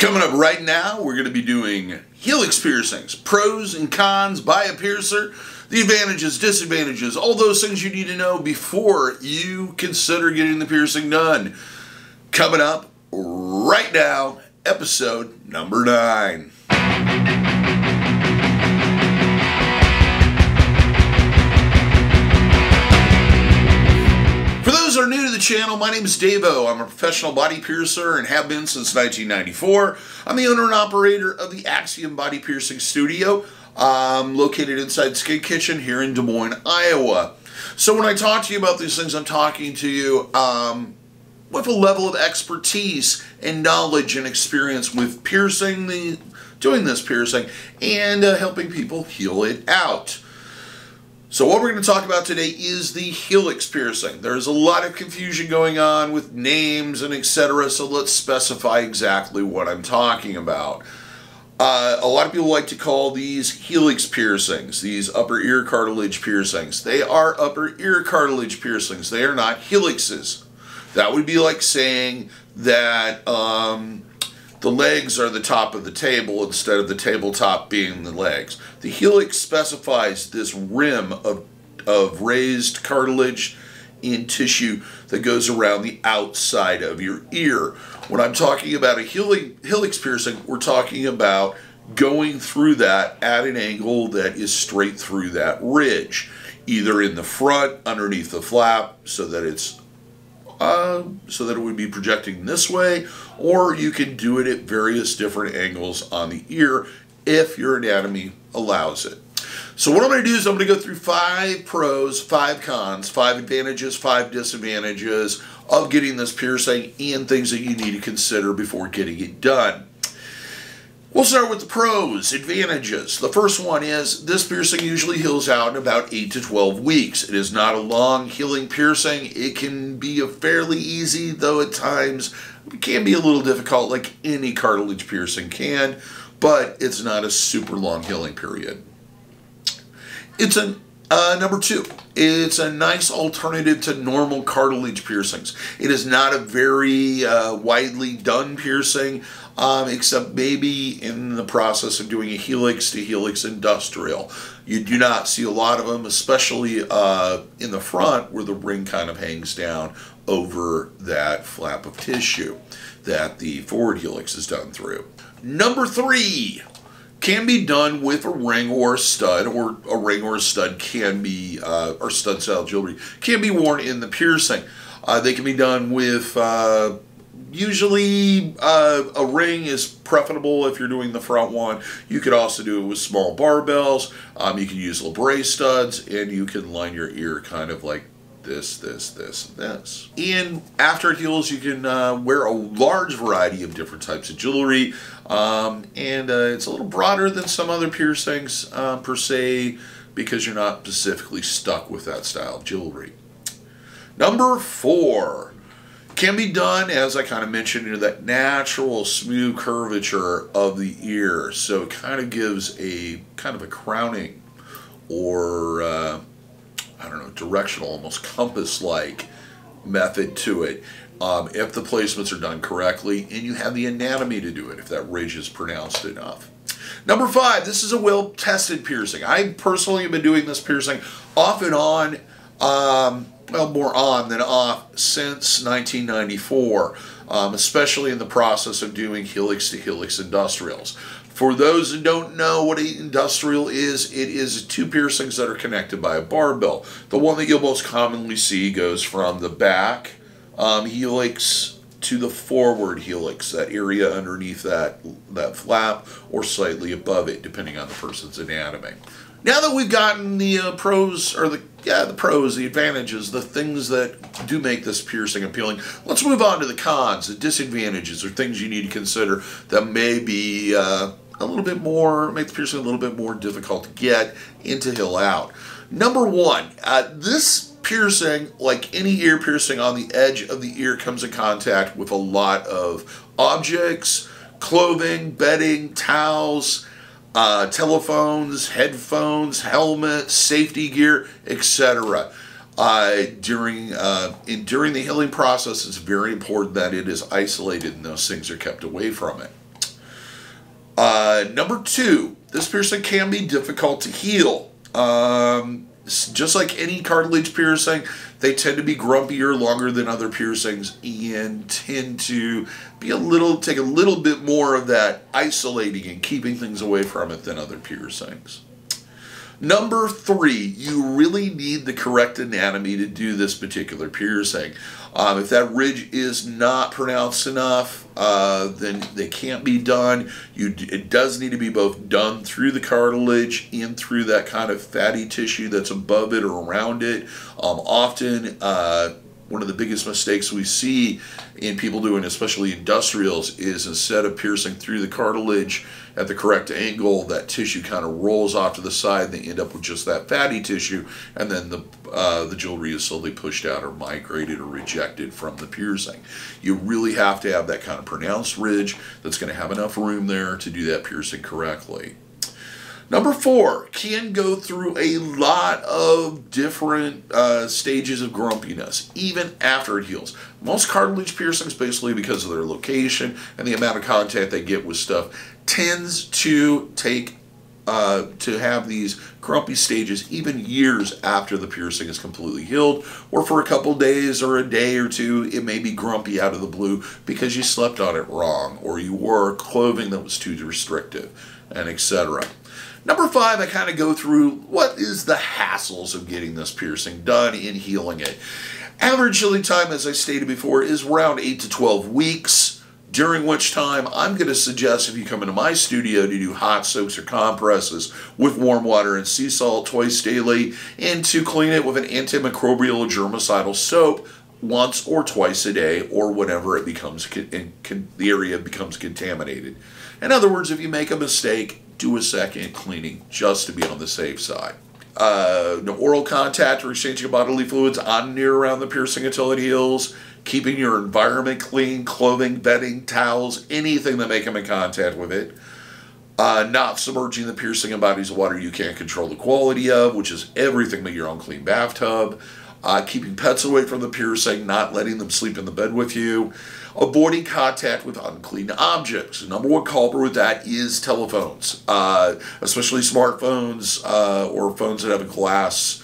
Coming up right now, we're going to be doing Helix Piercings, pros and cons, buy a piercer, the advantages, disadvantages, all those things you need to know before you consider getting the piercing done. Coming up right now, episode number 9. For those who are new to the channel, my name is DaVo. I'm a professional body piercer and have been since 1994. I'm the owner and operator of the Axiom Body Piercing Studio, located inside Skin Kitchen here in Des Moines, Iowa. So when I talk to you about these things, I'm talking to you with a level of expertise and knowledge and experience with piercing, doing this piercing, and helping people heal it out. So what we're going to talk about today is the Helix piercing. There's a lot of confusion going on with names and etc. So let's specify exactly what I'm talking about. A lot of people like to call these Helix piercings, these upper ear cartilage piercings. They are upper ear cartilage piercings. They are not helixes. That would be like saying that the legs are the top of the table instead of the tabletop being the legs. The helix specifies this rim of raised cartilage in tissue that goes around the outside of your ear. When I'm talking about a helix piercing, we're talking about going through that at an angle that is straight through that ridge, either in the front, underneath the flap, so that it would be projecting this way, or you can do it at various different angles on the ear if your anatomy allows it. So what I'm going to do is I'm going to go through 5 pros, 5 cons, 5 advantages, 5 disadvantages of getting this piercing and things that you need to consider before getting it done. We'll start with the pros, advantages. The first one is this piercing usually heals out in about 8 to 12 weeks. It is not a long healing piercing. It can be a fairly easy, though at times it can be a little difficult, like any cartilage piercing can, but it's not a super long healing period. It's number 2, it's a nice alternative to normal cartilage piercings. It is not a very widely done piercing, except maybe in the process of doing a helix to helix industrial. You do not see a lot of them, especially in the front where the ring kind of hangs down over that flap of tissue that the forward helix is done through. Number 3. Can be done with a ring or a stud, or a ring or a stud can be, or stud style jewelry, can be worn in the piercing. They can be done with, usually a ring is preferable if you're doing the front one. You could also do it with small barbells. You can use Lobe studs, and you can line your ear kind of like this. And after it heals, you can wear a large variety of different types of jewelry, and it's a little broader than some other piercings per se, because you're not specifically stuck with that style of jewelry. Number 4. Can be done, as I kind of mentioned, into that natural smooth curvature of the ear, so it kind of gives a kind of a crowning, or I don't know, directional, almost compass-like method to it, if the placements are done correctly and you have the anatomy to do it, if that ridge is pronounced enough. Number 5, this is a well-tested piercing. I personally have been doing this piercing off and on, well, more on than off, since 1994, especially in the process of doing helix to helix industrials. For those who don't know what an industrial is, it is 2 piercings that are connected by a barbell. The one that you'll most commonly see goes from the back helix to the forward helix, that area underneath that flap or slightly above it, depending on the person's anatomy. Now that we've gotten the pros, or the advantages, the things that do make this piercing appealing, let's move on to the cons, the disadvantages, or things you need to consider that may be a little bit more, make the piercing a little bit more difficult to get and to heal out. Number 1, this piercing, like any ear piercing on the edge of the ear, comes in contact with a lot of objects, clothing, bedding, towels, telephones, headphones, helmets, safety gear, etc. During the healing process, it's very important that it is isolated and those things are kept away from it. Number 2, this piercing can be difficult to heal. Just like any cartilage piercing, they tend to be grumpier longer than other piercings and tend to be take a little bit more of that isolating and keeping things away from it than other piercings. Number 3, you really need the correct anatomy to do this particular piercing. If that ridge is not pronounced enough, then they can't be done. It does need to be both done through the cartilage and through that kind of fatty tissue that's above it or around it. Often, one of the biggest mistakes we see in people doing, especially industrials, is instead of piercing through the cartilage at the correct angle, that tissue kind of rolls off to the side and they end up with just that fatty tissue, and then the jewelry is slowly pushed out or migrated or rejected from the piercing. You really have to have that kind of pronounced ridge that's going to have enough room there to do that piercing correctly. Number 4, can go through a lot of different stages of grumpiness, even after it heals. Most cartilage piercings, basically because of their location and the amount of contact they get with stuff, tends to take to have these grumpy stages even years after the piercing is completely healed, or for a couple days or a day or two it may be grumpy out of the blue because you slept on it wrong or you wore clothing that was too restrictive, and etc. Number 5, I kind of go through what is the hassles of getting this piercing done and healing it. Average healing time, as I stated before, is around 8 to 12 weeks, during which time I'm going to suggest if you come into my studio to do hot soaks or compresses with warm water and sea salt twice daily, and to clean it with an antimicrobial or germicidal soap once or twice a day, or whenever it becomes the area becomes contaminated. In other words, if you make a mistake, do a second cleaning just to be on the safe side. No oral contact or exchanging of bodily fluids on, near, around the piercing until it heals. Keeping your environment clean, clothing, bedding, towels, anything that may come in contact with it. Not submerging the piercing in bodies of water you can't control the quality of, which is everything but your own clean bathtub. Keeping pets away from the piercing, not letting them sleep in the bed with you. Avoiding contact with unclean objects. The number 1 culprit with that is telephones, especially smartphones or phones that have a glass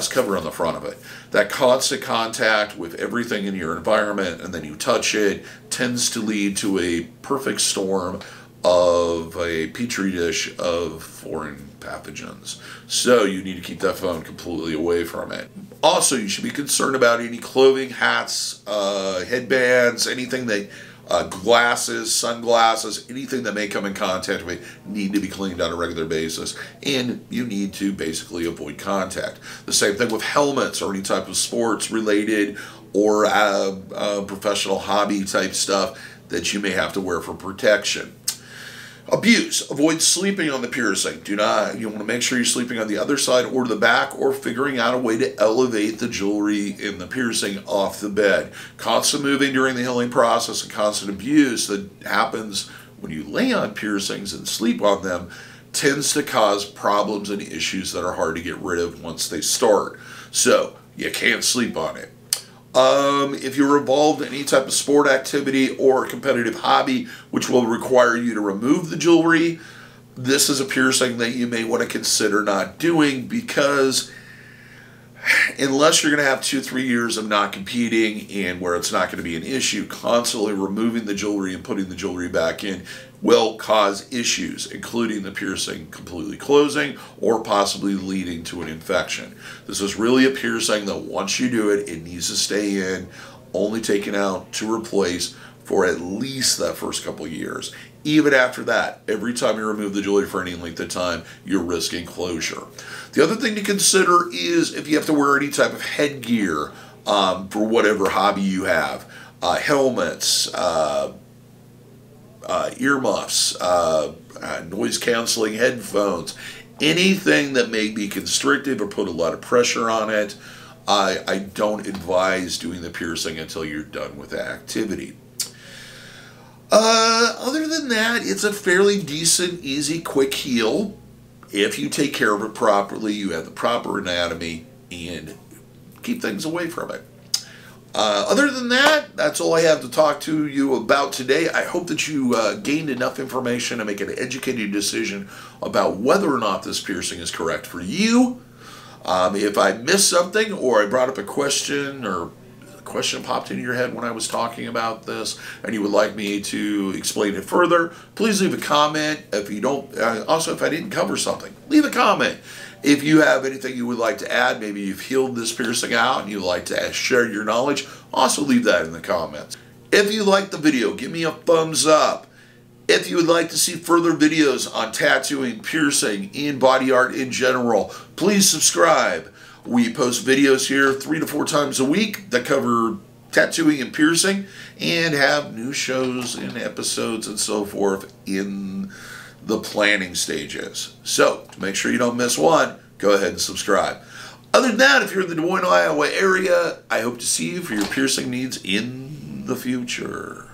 cover on the front of it. That constant contact with everything in your environment and then you touch it tends to lead to a perfect storm of a petri dish of foreign pathogens. So you need to keep that phone completely away from it. Also, you should be concerned about any clothing, hats, headbands, anything that, glasses, sunglasses, anything that may come in contact with it need to be cleaned on a regular basis, and you need to basically avoid contact. The same thing with helmets or any type of sports related or professional hobby type stuff that you may have to wear for protection. Abuse. Avoid sleeping on the piercing. You want to make sure you're sleeping on the other side or the back, or figuring out a way to elevate the jewelry in the piercing off the bed. Constant moving during the healing process and constant abuse that happens when you lay on piercings and sleep on them tends to cause problems and issues that are hard to get rid of once they start. So you can't sleep on it. If you're involved in any type of sport activity or competitive hobby which will require you to remove the jewelry, this is a piercing that you may want to consider not doing, because unless you're going to have 2-3 years of not competing and where it's not going to be an issue, constantly removing the jewelry and putting the jewelry back in will cause issues, including the piercing completely closing or possibly leading to an infection. This is really a piercing that once you do it, it needs to stay in, only taken out to replace for at least that first couple of years. Even after that, every time you remove the jewelry for any length of time, you're risking closure. The other thing to consider is if you have to wear any type of headgear for whatever hobby you have. Helmets, earmuffs, noise-canceling headphones, anything that may be constrictive or put a lot of pressure on it, I don't advise doing the piercing until you're done with the activity. Other than that, it's a fairly decent, easy, quick heal. If you take care of it properly, you have the proper anatomy, and keep things away from it. Other than that, that's all I have to talk to you about today. I hope that you gained enough information to make an educated decision about whether or not this piercing is correct for you. If I missed something or I brought up a question or a question popped into your head when I was talking about this and you would like me to explain it further, please leave a comment. If you don't, also if I didn't cover something, leave a comment. If you have anything you would like to add, maybe you've healed this piercing out and you'd like to share your knowledge, also leave that in the comments. If you liked the video, give me a thumbs up. If you would like to see further videos on tattooing, piercing, and body art in general, please subscribe. We post videos here 3 to 4 times a week that cover tattooing and piercing and have new shows and episodes and so forth in the planning stages. So, to make sure you don't miss one, go ahead and subscribe. Other than that, if you're in the Des Moines, Iowa area, I hope to see you for your piercing needs in the future.